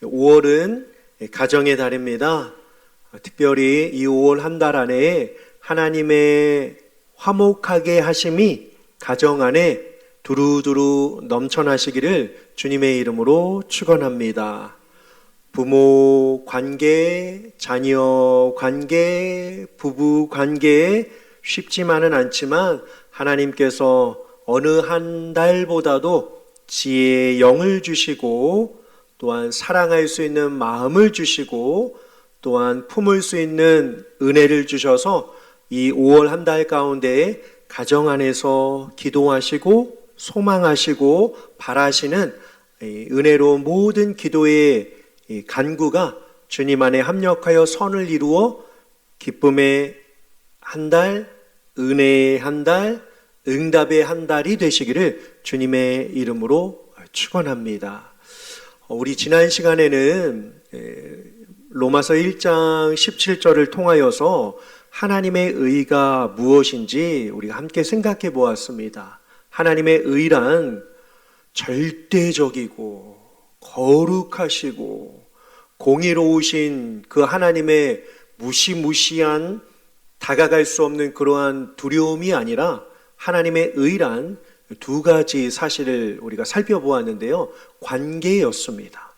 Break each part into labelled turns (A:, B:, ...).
A: 5월은 가정의 달입니다. 특별히 이 5월 한 달 안에 하나님의 화목하게 하심이 가정 안에 두루두루 넘쳐나시기를 주님의 이름으로 축원합니다. 부모 관계, 자녀 관계, 부부 관계에 쉽지만은 않지만 하나님께서 어느 한 달보다도 지혜의 영을 주시고 또한 사랑할 수 있는 마음을 주시고 또한 품을 수 있는 은혜를 주셔서 이 5월 한 달 가운데 가정 안에서 기도하시고 소망하시고 바라시는 은혜로운 모든 기도의 간구가 주님 안에 합력하여 선을 이루어 기쁨의 한 달, 은혜의 한 달, 응답의 한 달이 되시기를 주님의 이름으로 축원합니다. 우리 지난 시간에는 로마서 1장 17절을 통하여서 하나님의 의가 무엇인지 우리가 함께 생각해 보았습니다. 하나님의 의란 절대적이고 거룩하시고 공의로우신 그 하나님의 무시무시한 다가갈 수 없는 그러한 두려움이 아니라 하나님의 의란 두 가지 사실을 우리가 살펴보았는데요. 관계였습니다.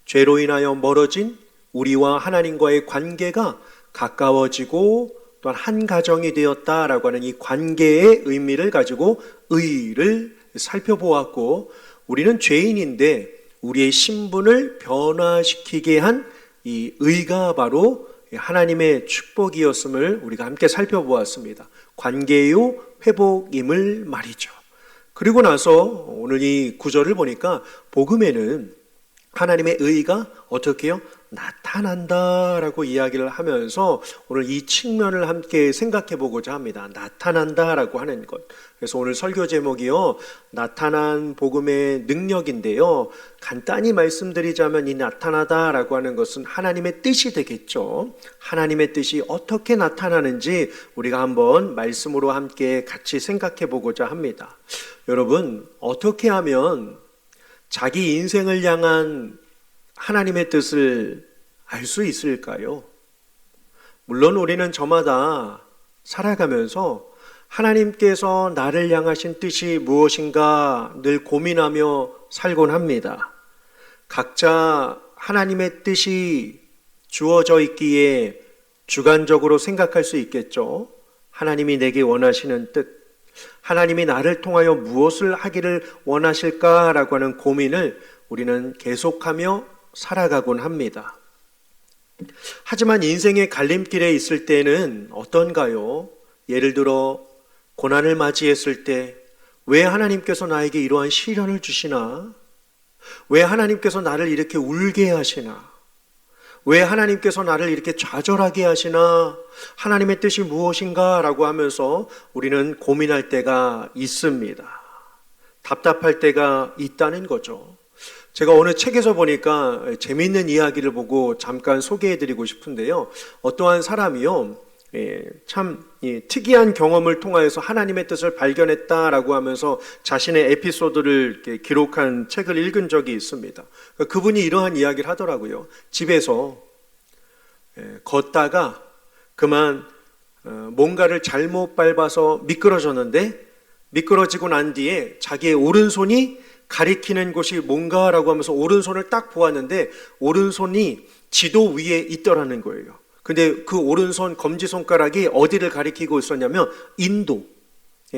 A: 죄로 인하여 멀어진 우리와 하나님과의 관계가 가까워지고 또한 한 가정이 되었다라고 하는 이 관계의 의미를 가지고 의를 살펴보았고, 우리는 죄인인데 우리의 신분을 변화시키게 한 이 의가 바로 하나님의 축복이었음을 우리가 함께 살펴보았습니다. 관계의 회복임을 말이죠. 그리고 나서 오늘 이 구절을 보니까 복음에는 하나님의 의가 어떻게 해요? 나타난다라고 이야기를 하면서 오늘 이 측면을 함께 생각해 보고자 합니다. 나타난다라고 하는 것. 그래서 오늘 설교 제목이요, 나타난 복음의 능력인데요. 간단히 말씀드리자면 이 나타나다라고 하는 것은 하나님의 뜻이 되겠죠. 하나님의 뜻이 어떻게 나타나는지 우리가 한번 말씀으로 함께 같이 생각해 보고자 합니다. 여러분, 어떻게 하면 자기 인생을 향한 하나님의 뜻을 알 수 있을까요? 물론 우리는 저마다 살아가면서 하나님께서 나를 향하신 뜻이 무엇인가 늘 고민하며 살곤 합니다. 각자 하나님의 뜻이 주어져 있기에 주관적으로 생각할 수 있겠죠. 하나님이 내게 원하시는 뜻, 하나님이 나를 통하여 무엇을 하기를 원하실까라고 하는 고민을 우리는 계속하며 살아가곤 합니다. 하지만 인생의 갈림길에 있을 때는 어떤가요? 예를 들어 고난을 맞이했을 때 왜 하나님께서 나에게 이러한 시련을 주시나? 왜 하나님께서 나를 이렇게 울게 하시나? 왜 하나님께서 나를 이렇게 좌절하게 하시나? 하나님의 뜻이 무엇인가? 라고 하면서 우리는 고민할 때가 있습니다. 답답할 때가 있다는 거죠. 제가 어느 책에서 보니까 재미있는 이야기를 보고 잠깐 소개해드리고 싶은데요. 어떠한 사람이요, 참 특이한 경험을 통하여서 하나님의 뜻을 발견했다라고 하면서 자신의 에피소드를 기록한 책을 읽은 적이 있습니다. 그분이 이러한 이야기를 하더라고요. 집에서 걷다가 그만 뭔가를 잘못 밟아서 미끄러졌는데, 미끄러지고 난 뒤에 자기의 오른손이 가리키는 곳이 뭔가라고 하면서 오른손을 딱 보았는데 오른손이 지도 위에 있더라는 거예요. 근데 그 오른손 검지손가락이 어디를 가리키고 있었냐면 인도,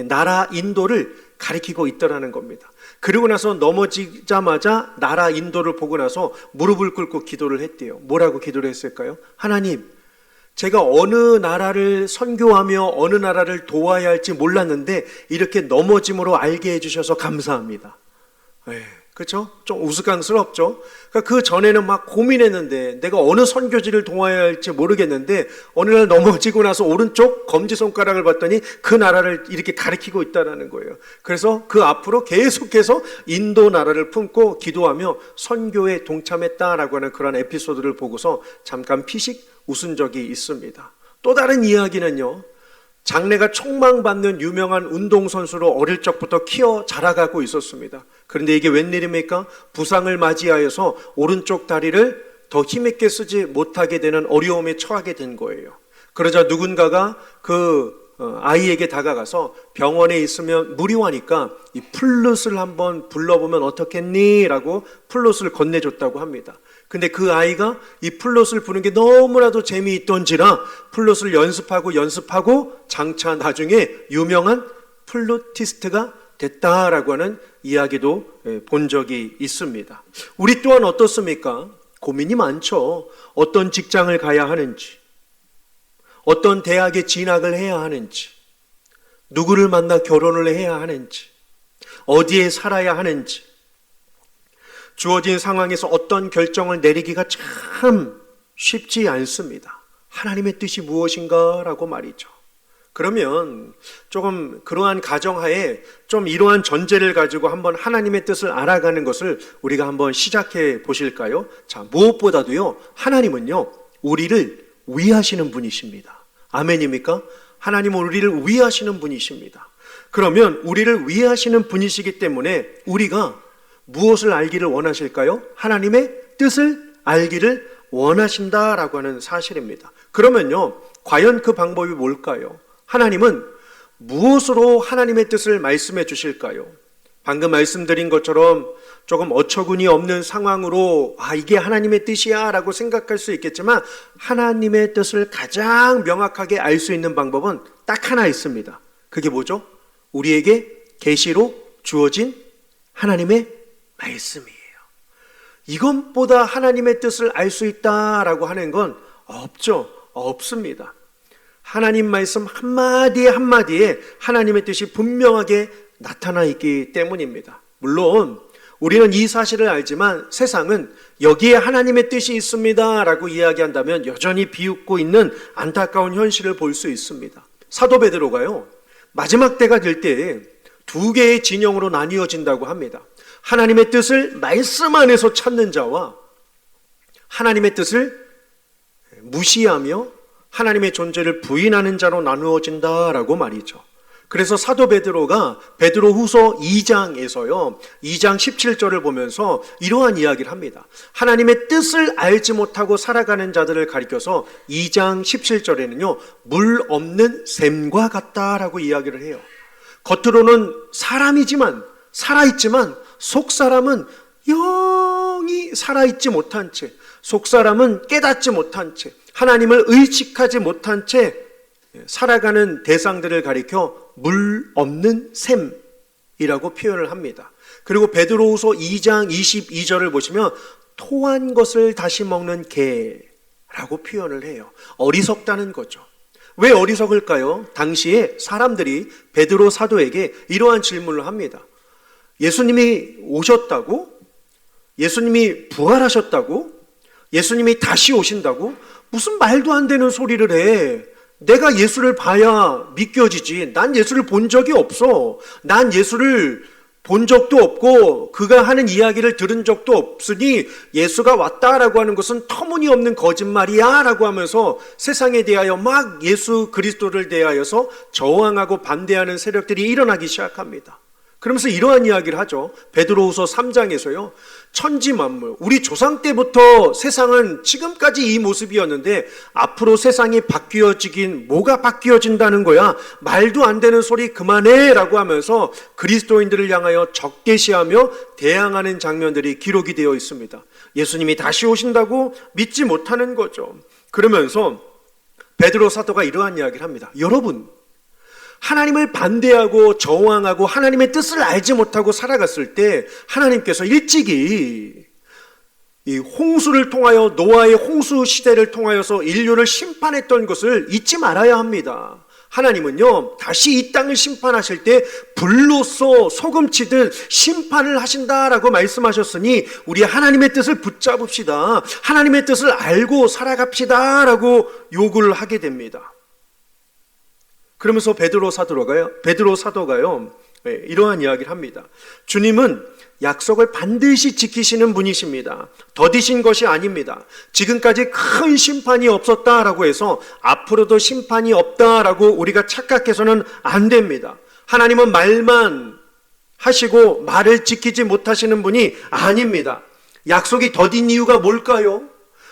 A: 나라 인도를 가리키고 있더라는 겁니다. 그리고 나서 넘어지자마자 나라 인도를 보고 나서 무릎을 꿇고 기도를 했대요. 뭐라고 기도를 했을까요? 하나님, 제가 어느 나라를 선교하며 어느 나라를 도와야 할지 몰랐는데 이렇게 넘어짐으로 알게 해주셔서 감사합니다. 그렇죠? 좀 우스꽝스럽죠? 그러니까 그 전에는 막 고민했는데 내가 어느 선교지를 도와야 할지 모르겠는데 어느 날 넘어지고 나서 오른쪽 검지손가락을 봤더니 그 나라를 이렇게 가리키고 있다는 거예요. 그래서 그 앞으로 계속해서 인도 나라를 품고 기도하며 선교에 동참했다라고 하는 그런 에피소드를 보고서 잠깐 피식 웃은 적이 있습니다. 또 다른 이야기는요, 장래가 촉망받는 유명한 운동선수로 어릴 적부터 키워 자라가고 있었습니다. 그런데 이게 웬일입니까? 부상을 맞이하여서 오른쪽 다리를 더 힘있게 쓰지 못하게 되는 어려움에 처하게 된 거예요. 그러자 누군가가 아이에게 다가가서 병원에 있으면 무료하니까 이 플룻을 한번 불러보면 어떻겠니? 라고 플룻을 건네줬다고 합니다. 근데 그 아이가 이 플룻을 부는 게 너무나도 재미있던지라 플룻을 연습하고 장차 나중에 유명한 플루티스트가 됐다라고 하는 이야기도 본 적이 있습니다. 우리 또한 어떻습니까? 고민이 많죠. 어떤 직장을 가야 하는지, 어떤 대학에 진학을 해야 하는지, 누구를 만나 결혼을 해야 하는지, 어디에 살아야 하는지, 주어진 상황에서 어떤 결정을 내리기가 참 쉽지 않습니다. 하나님의 뜻이 무엇인가라고 말이죠. 그러면 조금 그러한 가정하에 좀 이러한 전제를 가지고 한번 하나님의 뜻을 알아가는 것을 우리가 한번 시작해 보실까요? 자, 무엇보다도요, 하나님은요, 우리를 위하시는 분이십니다. 아멘입니까? 하나님은 우리를 위하시는 분이십니다. 그러면 우리를 위하시는 분이시기 때문에 우리가 무엇을 알기를 원하실까요? 하나님의 뜻을 알기를 원하신다라고 하는 사실입니다. 그러면요, 과연 그 방법이 뭘까요? 하나님은 무엇으로 하나님의 뜻을 말씀해 주실까요? 방금 말씀드린 것처럼 조금 어처구니 없는 상황으로 이게 하나님의 뜻이야 라고 생각할 수 있겠지만 하나님의 뜻을 가장 명확하게 알 수 있는 방법은 딱 하나 있습니다. 그게 뭐죠? 우리에게 계시로 주어진 하나님의 말씀이에요. 이것보다 하나님의 뜻을 알 수 있다라고 하는 건 없습니다. 하나님 말씀 한마디에 한마디에 하나님의 뜻이 분명하게 나타나 있기 때문입니다. 물론 우리는 이 사실을 알지만 세상은 여기에 하나님의 뜻이 있습니다 라고 이야기한다면 여전히 비웃고 있는 안타까운 현실을 볼 수 있습니다. 사도 베드로가요, 마지막 때가 될 때 두 개의 진영으로 나뉘어진다고 합니다. 하나님의 뜻을 말씀 안에서 찾는 자와 하나님의 뜻을 무시하며 하나님의 존재를 부인하는 자로 나누어진다라고 말이죠. 그래서 사도 베드로가 베드로후서 2장에서요, 2장 17절을 보면서 이러한 이야기를 합니다. 하나님의 뜻을 알지 못하고 살아가는 자들을 가리켜서 2장 17절에는요, 물 없는 샘과 같다라고 이야기를 해요. 겉으로는 사람이지만 살아있지만 속사람은 영이 살아있지 못한 채, 속사람은 깨닫지 못한 채, 하나님을 의식하지 못한 채 살아가는 대상들을 가리켜 물 없는 샘이라고 표현을 합니다. 그리고 베드로후서 2장 22절을 보시면 토한 것을 다시 먹는 개라고 표현을 해요. 어리석다는 거죠. 왜 어리석을까요? 당시에 사람들이 베드로 사도에게 이러한 질문을 합니다. 예수님이 오셨다고? 예수님이 부활하셨다고? 예수님이 다시 오신다고? 무슨 말도 안 되는 소리를 해. 내가 예수를 봐야 믿겨지지. 난 예수를 본 적이 없어. 난 예수를 본 적도 없고 그가 하는 이야기를 들은 적도 없으니 예수가 왔다라고 하는 것은 터무니없는 거짓말이야 라고 하면서 세상에 대하여 막 예수 그리스도를 대하여서 저항하고 반대하는 세력들이 일어나기 시작합니다. 그러면서 이러한 이야기를 하죠. 베드로후서 3장에서요. 천지 만물, 우리 조상 때부터 세상은 지금까지 이 모습이었는데 앞으로 세상이 바뀌어지긴 뭐가 바뀌어진다는 거야. 말도 안 되는 소리 그만해 라고 하면서 그리스도인들을 향하여 적개시하며 대항하는 장면들이 기록이 되어 있습니다. 예수님이 다시 오신다고 믿지 못하는 거죠. 그러면서 베드로 사도가 이러한 이야기를 합니다. 여러분, 하나님을 반대하고 저항하고 하나님의 뜻을 알지 못하고 살아갔을 때 하나님께서 일찍이 이 홍수를 통하여 노아의 홍수 시대를 통하여서 인류를 심판했던 것을 잊지 말아야 합니다. 하나님은요, 다시 이 땅을 심판하실 때 불로써 소금치듯 심판을 하신다라고 말씀하셨으니 우리 하나님의 뜻을 붙잡읍시다. 하나님의 뜻을 알고 살아갑시다라고 요구를 하게 됩니다. 그러면서 베드로 사도가요 이러한 이야기를 합니다. 주님은 약속을 반드시 지키시는 분이십니다. 더디신 것이 아닙니다. 지금까지 큰 심판이 없었다라고 해서 앞으로도 심판이 없다라고 우리가 착각해서는 안 됩니다. 하나님은 말만 하시고 말을 지키지 못하시는 분이 아닙니다. 약속이 더딘 이유가 뭘까요?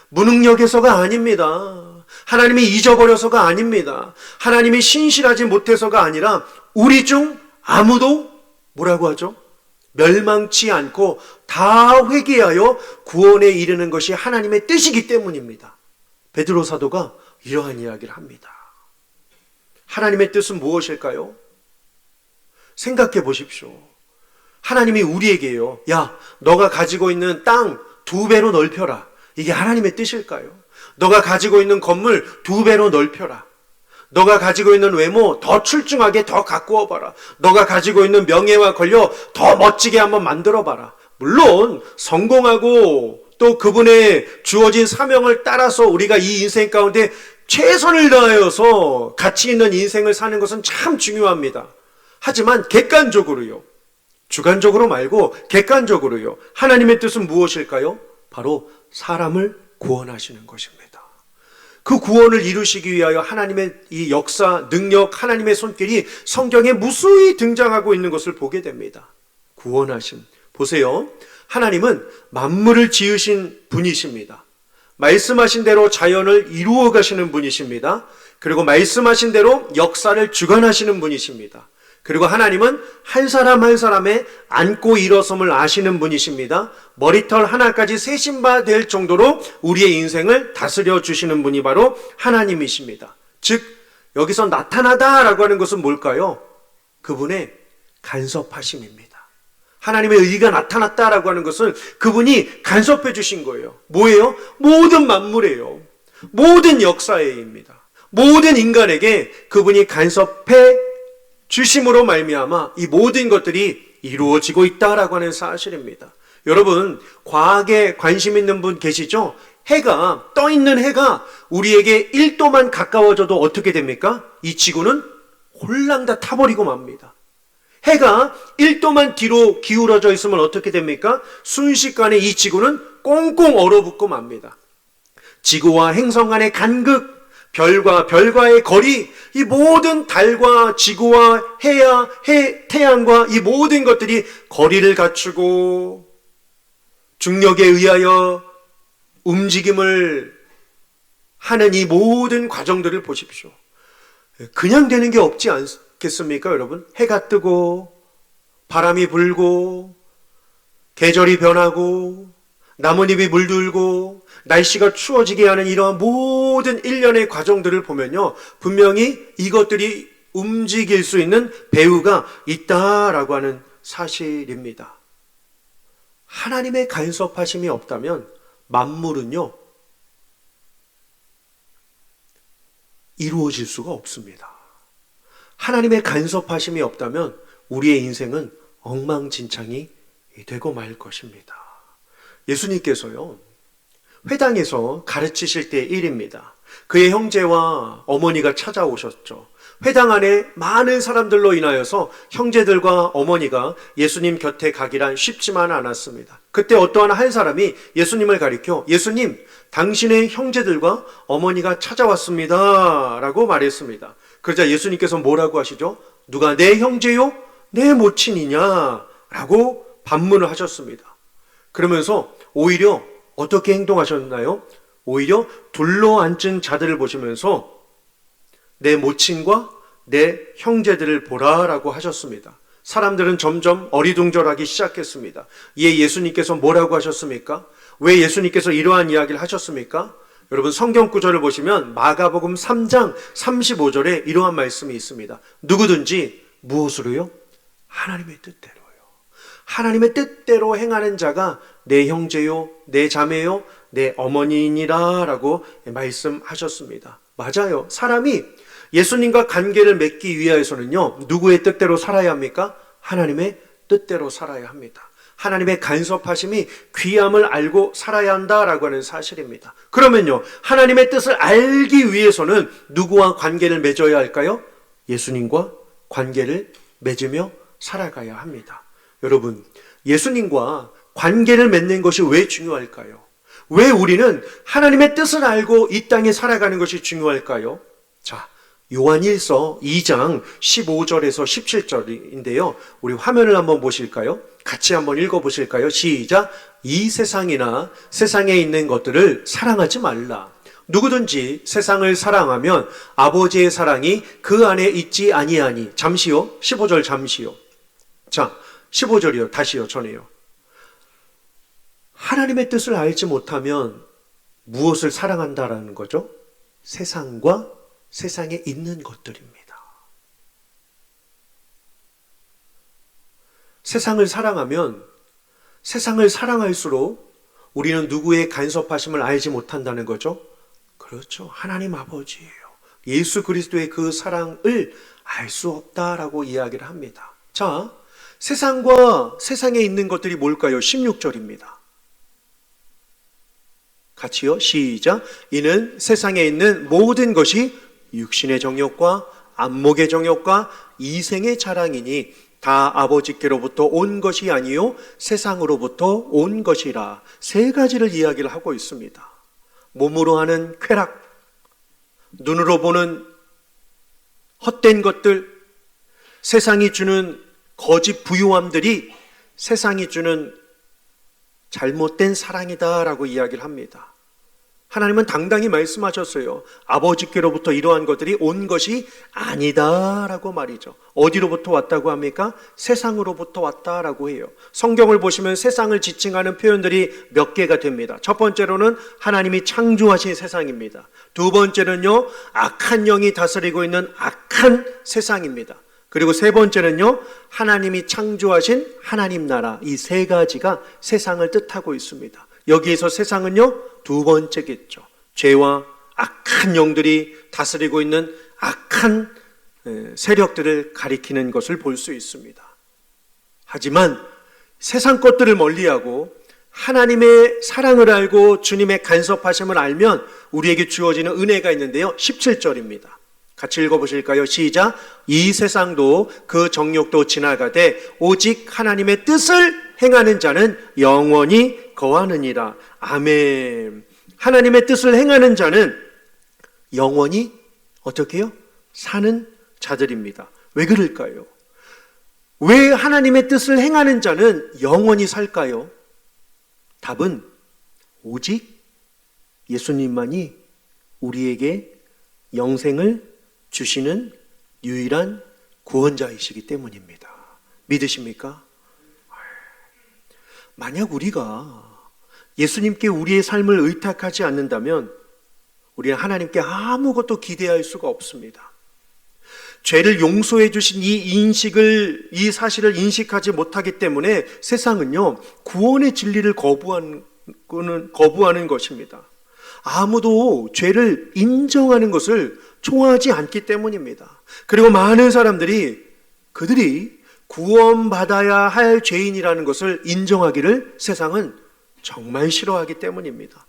A: 무능력해서가 아닙니다. 하나님이 잊어버려서가 아닙니다. 하나님이 신실하지 못해서가 아니라 우리 중 아무도 뭐라고 하죠? 멸망치 않고 다 회개하여 구원에 이르는 것이 하나님의 뜻이기 때문입니다. 베드로 사도가 이러한 이야기를 합니다. 하나님의 뜻은 무엇일까요? 생각해 보십시오. 하나님이 우리에게요, 야, 너가 가지고 있는 땅 2배로 넓혀라. 이게 하나님의 뜻일까요? 너가 가지고 있는 건물 2배로 넓혀라. 너가 가지고 있는 외모 더 출중하게 더 가꾸어 봐라. 너가 가지고 있는 명예와 권력 더 멋지게 한번 만들어 봐라. 물론 성공하고 또 그분의 주어진 사명을 따라서 우리가 이 인생 가운데 최선을 다하여서 가치 있는 인생을 사는 것은 참 중요합니다. 하지만 객관적으로요, 주관적으로 말고 객관적으로요, 하나님의 뜻은 무엇일까요? 바로 사람을 구원하시는 것입니다. 그 구원을 이루시기 위하여 하나님의 이 역사, 능력, 하나님의 손길이 성경에 무수히 등장하고 있는 것을 보게 됩니다. 구원하심. 보세요. 하나님은 만물을 지으신 분이십니다. 말씀하신 대로 자연을 이루어 가시는 분이십니다. 그리고 말씀하신 대로 역사를 주관하시는 분이십니다. 그리고 하나님은 한 사람 한 사람의 앉고 일어섬을 아시는 분이십니다. 머리털 하나까지 세심바 될 정도로 우리의 인생을 다스려 주시는 분이 바로 하나님이십니다. 즉 여기서 나타나다라고 하는 것은 뭘까요? 그분의 간섭하심입니다. 하나님의 의가 나타났다라고 하는 것은 그분이 간섭해 주신 거예요. 뭐예요? 모든 만물이에요. 모든 역사에입니다. 모든 인간에게 그분이 간섭해 주심으로 말미암아 이 모든 것들이 이루어지고 있다라고 하는 사실입니다. 여러분, 과학에 관심 있는 분 계시죠? 해가, 떠 있는 해가 우리에게 1도만 가까워져도 어떻게 됩니까? 이 지구는 홀랑 다 타버리고 맙니다. 해가 1도만 뒤로 기울어져 있으면 어떻게 됩니까? 순식간에 이 지구는 꽁꽁 얼어붙고 맙니다. 지구와 행성 간의 간극, 별과 별과의 거리, 이 모든 달과 지구와 해야, 태양과 이 모든 것들이 거리를 갖추고 중력에 의하여 움직임을 하는 이 모든 과정들을 보십시오. 그냥 되는 게 없지 않겠습니까, 여러분? 해가 뜨고 바람이 불고 계절이 변하고 나뭇잎이 물들고 날씨가 추워지게 하는 이러한 모든 일련의 과정들을 보면요, 분명히 이것들이 움직일 수 있는 배후가 있다라고 하는 사실입니다. 하나님의 간섭하심이 없다면 만물은요 이루어질 수가 없습니다. 하나님의 간섭하심이 없다면 우리의 인생은 엉망진창이 되고 말 것입니다. 예수님께서요 회당에서 가르치실 때의 일입니다. 그의 형제와 어머니가 찾아오셨죠. 회당 안에 많은 사람들로 인하여서 형제들과 어머니가 예수님 곁에 가기란 쉽지만 않았습니다. 그때 어떠한 한 사람이 예수님을 가리켜 예수님, 당신의 형제들과 어머니가 찾아왔습니다 라고 말했습니다. 그러자 예수님께서 뭐라고 하시죠? 누가 내 형제요? 내 모친이냐? 라고 반문을 하셨습니다. 그러면서 오히려 어떻게 행동하셨나요? 오히려 둘러앉은 자들을 보시면서 내 모친과 내 형제들을 보라라고 하셨습니다. 사람들은 점점 어리둥절하기 시작했습니다. 이에 예수님께서 뭐라고 하셨습니까? 왜 예수님께서 이러한 이야기를 하셨습니까? 여러분, 성경 구절을 보시면 마가복음 3장 35절에 이러한 말씀이 있습니다. 누구든지 무엇으로요? 하나님의 뜻대로요. 하나님의 뜻대로 행하는 자가 내 형제요, 내 자매요, 내 어머니이니라 라고 말씀하셨습니다. 맞아요. 사람이 예수님과 관계를 맺기 위하여서는요, 누구의 뜻대로 살아야 합니까? 하나님의 뜻대로 살아야 합니다. 하나님의 간섭하심이 귀함을 알고 살아야 한다라고 하는 사실입니다. 그러면요, 하나님의 뜻을 알기 위해서는 누구와 관계를 맺어야 할까요? 예수님과 관계를 맺으며 살아가야 합니다. 여러분, 예수님과 관계를 맺는 것이 왜 중요할까요? 왜 우리는 하나님의 뜻을 알고 이 땅에 살아가는 것이 중요할까요? 자, 요한일서 2장 15절에서 17절인데요. 우리 화면을 한번 보실까요? 같이 한번 읽어보실까요? 시작! 이 세상이나 세상에 있는 것들을 사랑하지 말라. 누구든지 세상을 사랑하면 아버지의 사랑이 그 안에 있지 아니하니. 잠시요. 15절 잠시요. 자, 15절이요. 다시요. 전에요. 하나님의 뜻을 알지 못하면 무엇을 사랑한다라는 거죠? 세상과 세상에 있는 것들입니다. 세상을 사랑하면 세상을 사랑할수록 우리는 누구의 간섭하심을 알지 못한다는 거죠? 그렇죠. 하나님 아버지예요. 예수 그리스도의 그 사랑을 알 수 없다라고 이야기를 합니다. 자, 세상과 세상에 있는 것들이 뭘까요? 16절입니다. 같이요. 시작. 이는 세상에 있는 모든 것이 육신의 정욕과 안목의 정욕과 이생의 자랑이니 다 아버지께로부터 온 것이 아니요 세상으로부터 온 것이라. 세 가지를 이야기를 하고 있습니다. 몸으로 하는 쾌락, 눈으로 보는 헛된 것들, 세상이 주는 거짓 부유함들이 세상이 주는 잘못된 사랑이다라고 이야기를 합니다. 하나님은 당당히 말씀하셨어요. 아버지께로부터 이러한 것들이 온 것이 아니다라고 말이죠. 어디로부터 왔다고 합니까? 세상으로부터 왔다라고 해요. 성경을 보시면 세상을 지칭하는 표현들이 몇 개가 됩니다. 첫 번째로는 하나님이 창조하신 세상입니다. 두 번째는요, 악한 영이 다스리고 있는 악한 세상입니다. 그리고 세 번째는요, 하나님이 창조하신 하나님 나라. 이 세 가지가 세상을 뜻하고 있습니다. 여기에서 세상은요, 두 번째겠죠. 죄와 악한 영들이 다스리고 있는 악한 세력들을 가리키는 것을 볼 수 있습니다. 하지만 세상 것들을 멀리하고 하나님의 사랑을 알고 주님의 간섭하심을 알면 우리에게 주어지는 은혜가 있는데요. 17절입니다. 같이 읽어보실까요? 시작! 이 세상도 그 정욕도 지나가되 오직 하나님의 뜻을 행하는 자는 영원히 거하느니라. 아멘. 하나님의 뜻을 행하는 자는 영원히 어떻게 해요? 사는 자들입니다. 왜 그럴까요? 왜 하나님의 뜻을 행하는 자는 영원히 살까요? 답은 오직 예수님만이 우리에게 영생을 주시는 유일한 구원자이시기 때문입니다. 믿으십니까? 만약 우리가 예수님께 우리의 삶을 의탁하지 않는다면 우리는 하나님께 아무것도 기대할 수가 없습니다. 죄를 용서해 주신 이 사실을 인식하지 못하기 때문에 세상은요, 구원의 진리를 거부하는 것입니다. 아무도 죄를 인정하는 것을 좋아하지 않기 때문입니다. 그리고 많은 사람들이 그들이 구원받아야 할 죄인이라는 것을 인정하기를 세상은 정말 싫어하기 때문입니다.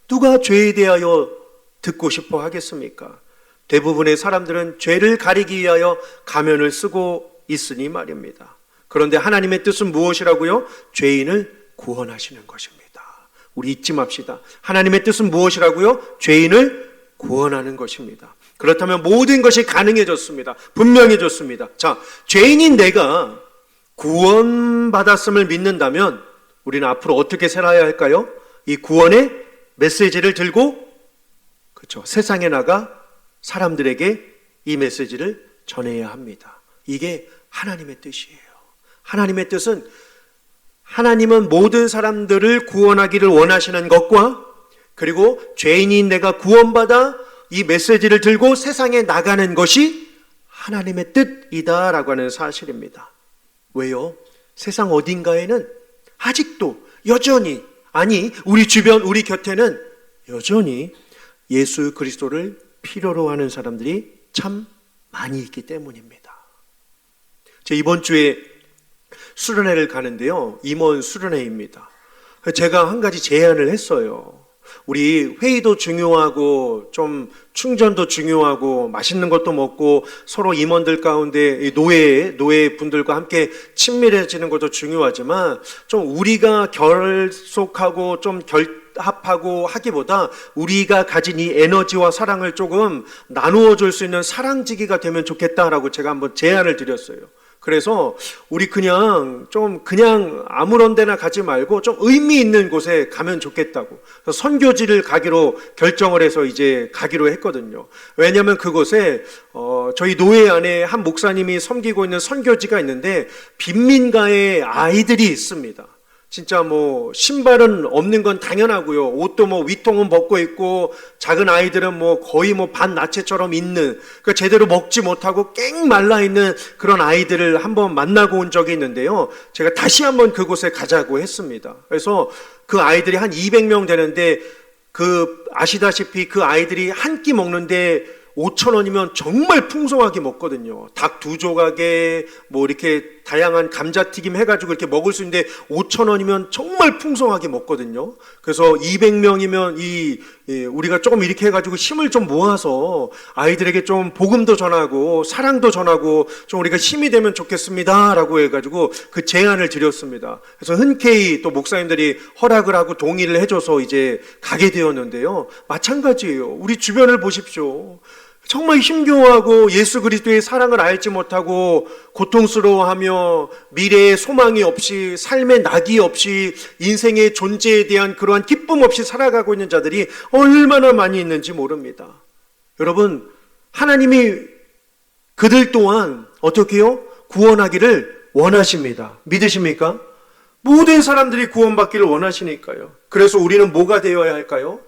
A: 누가 죄에 대하여 듣고 싶어 하겠습니까? 대부분의 사람들은 죄를 가리기 위하여 가면을 쓰고 있으니 말입니다. 그런데 하나님의 뜻은 무엇이라고요? 죄인을 구원하시는 것입니다. 우리 잊지 맙시다. 하나님의 뜻은 무엇이라고요? 죄인을 구원하는 것입니다. 그렇다면 모든 것이 가능해졌습니다. 분명해졌습니다. 자, 죄인인 내가 구원받았음을 믿는다면 우리는 앞으로 어떻게 살아야 할까요? 이 구원의 메시지를 들고 그렇죠. 세상에 나가 사람들에게 이 메시지를 전해야 합니다. 이게 하나님의 뜻이에요. 하나님의 뜻은 하나님은 모든 사람들을 구원하기를 원하시는 것과 그리고 죄인인 내가 구원받아 이 메시지를 들고 세상에 나가는 것이 하나님의 뜻이다라고 하는 사실입니다. 왜요? 세상 어딘가에는 아직도 여전히 우리 주변 우리 곁에는 여전히 예수 그리스도를 필요로 하는 사람들이 참 많이 있기 때문입니다. 이번 주에 수련회를 가는데요. 임원 수련회입니다. 제가 한 가지 제안을 했어요. 우리 회의도 중요하고 좀 충전도 중요하고 맛있는 것도 먹고 서로 임원들 가운데 노예 분들과 함께 친밀해지는 것도 중요하지만 좀 우리가 결속하고 좀 결합하고 하기보다 우리가 가진 이 에너지와 사랑을 조금 나누어 줄 수 있는 사랑지기가 되면 좋겠다라고 제가 한번 제안을 드렸어요. 그래서 우리 그냥 아무런 데나 가지 말고 좀 의미 있는 곳에 가면 좋겠다고 선교지를 가기로 결정을 해서 이제 가기로 했거든요. 왜냐하면 그곳에 저희 노예 안에 한 목사님이 섬기고 있는 선교지가 있는데 빈민가에 아이들이 있습니다. 진짜 뭐 신발은 없는 건 당연하고요. 옷도 뭐 위통은 벗고 있고 작은 아이들은 뭐 거의 뭐 반나체처럼 있는 그 제대로 먹지 못하고 깽 말라 있는 그런 아이들을 한번 만나고 온 적이 있는데요. 제가 다시 한번 그곳에 가자고 했습니다. 그래서 그 아이들이 한 200명 되는데 아시다시피 그 아이들이 한 끼 먹는데 5,000원이면 정말 풍성하게 먹거든요. 닭 2조각에 뭐 이렇게 다양한 감자튀김 해가지고 이렇게 먹을 수 있는데 5,000원이면 정말 풍성하게 먹거든요. 그래서 200명이면 우리가 조금 이렇게 해가지고 힘을 좀 모아서 아이들에게 좀 복음도 전하고 사랑도 전하고 좀 우리가 힘이 되면 좋겠습니다라고 해가지고 그 제안을 드렸습니다. 그래서 흔쾌히 또 목사님들이 허락을 하고 동의를 해줘서 이제 가게 되었는데요. 마찬가지예요. 우리 주변을 보십시오. 정말 힘겨워하고 예수 그리스도의 사랑을 알지 못하고 고통스러워하며 미래의 소망이 없이 삶의 낙이 없이 인생의 존재에 대한 그러한 기쁨 없이 살아가고 있는 자들이 얼마나 많이 있는지 모릅니다. 여러분, 하나님이 그들 또한 어떻게 해요? 구원하기를 원하십니다. 믿으십니까? 모든 사람들이 구원받기를 원하시니까요. 그래서 우리는 뭐가 되어야 할까요?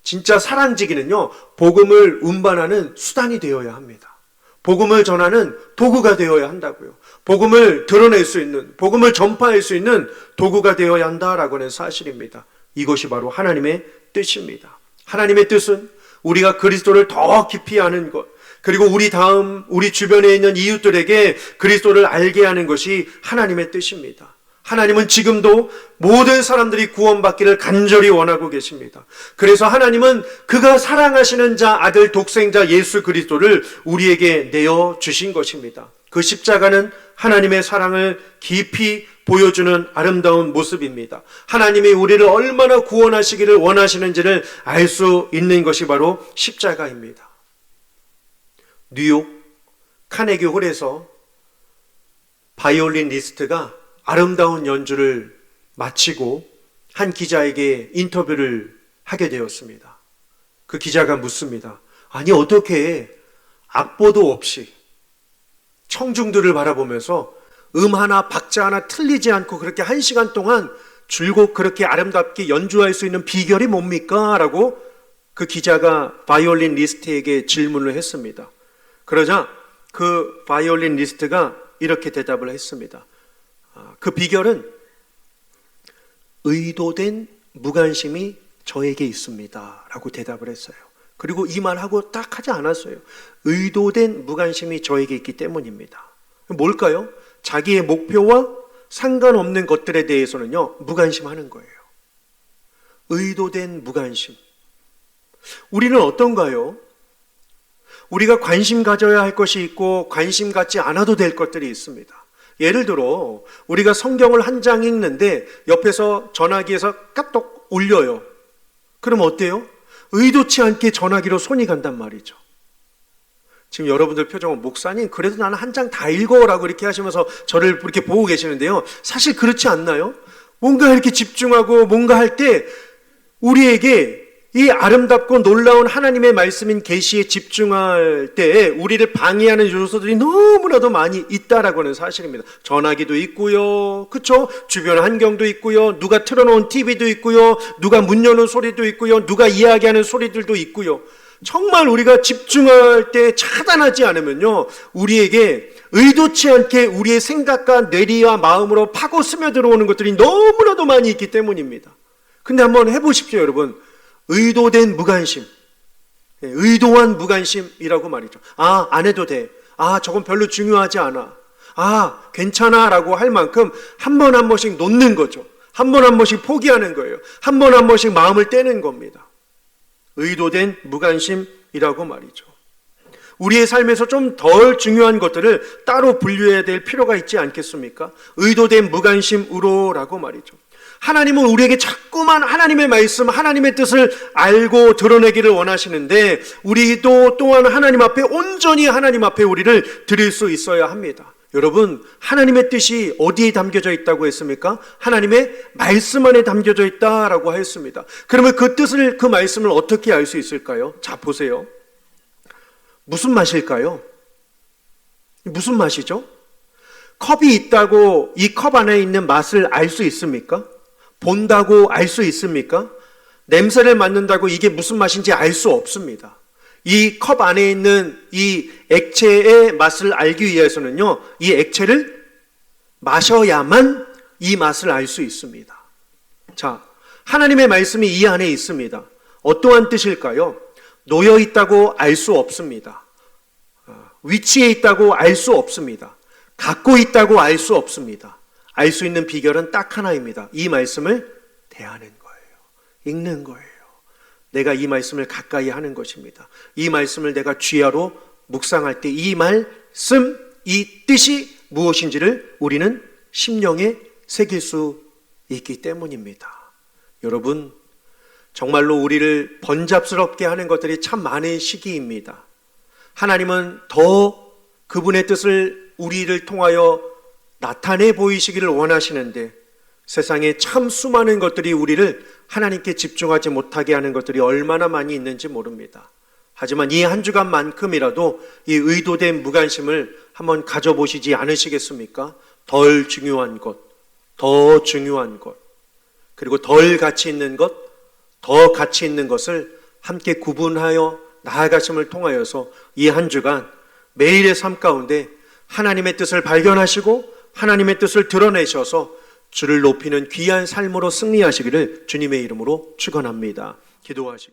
A: 진짜 사랑지기는요, 복음을 운반하는 수단이 되어야 합니다. 복음을 전하는 도구가 되어야 한다고요. 복음을 드러낼 수 있는, 복음을 전파할 수 있는 도구가 되어야 한다라고 하는 사실입니다. 이것이 바로 하나님의 뜻입니다. 하나님의 뜻은 우리가 그리스도를 더 깊이 아는 것, 그리고 우리 주변에 있는 이웃들에게 그리스도를 알게 하는 것이 하나님의 뜻입니다. 하나님은 지금도 모든 사람들이 구원받기를 간절히 원하고 계십니다. 그래서 하나님은 그가 사랑하시는 자 아들 독생자 예수 그리스도를 우리에게 내어주신 것입니다. 그 십자가는 하나님의 사랑을 깊이 보여주는 아름다운 모습입니다. 하나님이 우리를 얼마나 구원하시기를 원하시는지를 알 수 있는 것이 바로 십자가입니다. 뉴욕 카네기 홀에서 바이올리니스트가 아름다운 연주를 마치고 한 기자에게 인터뷰를 하게 되었습니다. 그 기자가 묻습니다. 아니 어떻게 악보도 없이 청중들을 바라보면서 하나 박자 하나 틀리지 않고 그렇게 1시간 동안 줄곧 그렇게 아름답게 연주할 수 있는 비결이 뭡니까? 라고 그 기자가 바이올리니스트에게 질문을 했습니다. 그러자 그 바이올리니스트가 이렇게 대답을 했습니다. 그 비결은 의도된 무관심이 저에게 있습니다 라고 대답을 했어요. 그리고 이 말하고 딱 하지 않았어요. 의도된 무관심이 저에게 있기 때문입니다. 뭘까요? 자기의 목표와 상관없는 것들에 대해서는요, 무관심하는 거예요. 의도된 무관심. 우리는 어떤가요? 우리가 관심 가져야 할 것이 있고 관심 갖지 않아도 될 것들이 있습니다. 예를 들어 우리가 성경을 한 장 읽는데 옆에서 전화기에서 까똑 울려요. 그럼 어때요? 의도치 않게 전화기로 손이 간단 말이죠. 지금 여러분들 표정은 목사님 그래도 나는 한 장 다 읽어라고 이렇게 하시면서 저를 이렇게 보고 계시는데요. 사실 그렇지 않나요? 뭔가 이렇게 집중하고 뭔가 할 때 우리에게 이 아름답고 놀라운 하나님의 말씀인 계시에 집중할 때 우리를 방해하는 요소들이 너무나도 많이 있다라고 하는 사실입니다. 전화기도 있고요. 그렇죠? 주변 환경도 있고요. 누가 틀어놓은 TV도 있고요. 누가 문 여는 소리도 있고요. 누가 이야기하는 소리들도 있고요. 정말 우리가 집중할 때 차단하지 않으면요. 우리에게 의도치 않게 우리의 생각과 뇌리와 마음으로 파고 스며들어오는 것들이 너무나도 많이 있기 때문입니다. 근데 한번 해보십시오, 여러분. 의도된 무관심, 의도한 무관심이라고 말이죠. 안 해도 돼. 저건 별로 중요하지 않아. 괜찮아 라고 할 만큼 한 번씩 놓는 거죠. 한 번 한 번씩 포기하는 거예요. 한 번 한 번씩 마음을 떼는 겁니다. 의도된 무관심이라고 말이죠. 우리의 삶에서 좀 덜 중요한 것들을 따로 분류해야 될 필요가 있지 않겠습니까? 의도된 무관심으로라고 말이죠. 하나님은 우리에게 자꾸만 하나님의 말씀, 하나님의 뜻을 알고 드러내기를 원하시는데 우리도 또한 하나님 앞에 온전히 하나님 앞에 우리를 드릴 수 있어야 합니다. 여러분, 하나님의 뜻이 어디에 담겨져 있다고 했습니까? 하나님의 말씀 안에 담겨져 있다라고 하였습니다. 그러면 그 뜻을, 그 말씀을 어떻게 알 수 있을까요? 자, 보세요. 무슨 맛일까요? 무슨 맛이죠? 컵이 있다고 이 컵 안에 있는 맛을 알 수 있습니까? 본다고 알 수 있습니까? 냄새를 맡는다고 이게 무슨 맛인지 알 수 없습니다. 이 컵 안에 있는 이 액체의 맛을 알기 위해서는요, 이 액체를 마셔야만 이 맛을 알 수 있습니다. 자, 하나님의 말씀이 이 안에 있습니다. 어떠한 뜻일까요? 놓여 있다고 알 수 없습니다. 위치에 있다고 알 수 없습니다. 갖고 있다고 알 수 없습니다. 알 수 있는 비결은 딱 하나입니다. 이 말씀을 대하는 거예요. 읽는 거예요. 내가 이 말씀을 가까이 하는 것입니다. 이 말씀을 내가 쥐하로 묵상할 때 이 말씀, 이 뜻이 무엇인지를 우리는 심령에 새길 수 있기 때문입니다. 여러분, 정말로 우리를 번잡스럽게 하는 것들이 참 많은 시기입니다. 하나님은 더 그분의 뜻을 우리를 통하여 나타내 보이시기를 원하시는데 세상에 참 수많은 것들이 우리를 하나님께 집중하지 못하게 하는 것들이 얼마나 많이 있는지 모릅니다. 하지만 이 한 주간만큼이라도 이 의도된 무관심을 한번 가져보시지 않으시겠습니까? 덜 중요한 것, 더 중요한 것, 그리고 덜 가치 있는 것, 더 가치 있는 것을 함께 구분하여 나아가심을 통하여서 이 한 주간 매일의 삶 가운데 하나님의 뜻을 발견하시고 하나님의 뜻을 드러내셔서 주를 높이는 귀한 삶으로 승리하시기를 주님의 이름으로 축원합니다. 기도하시겠습니다.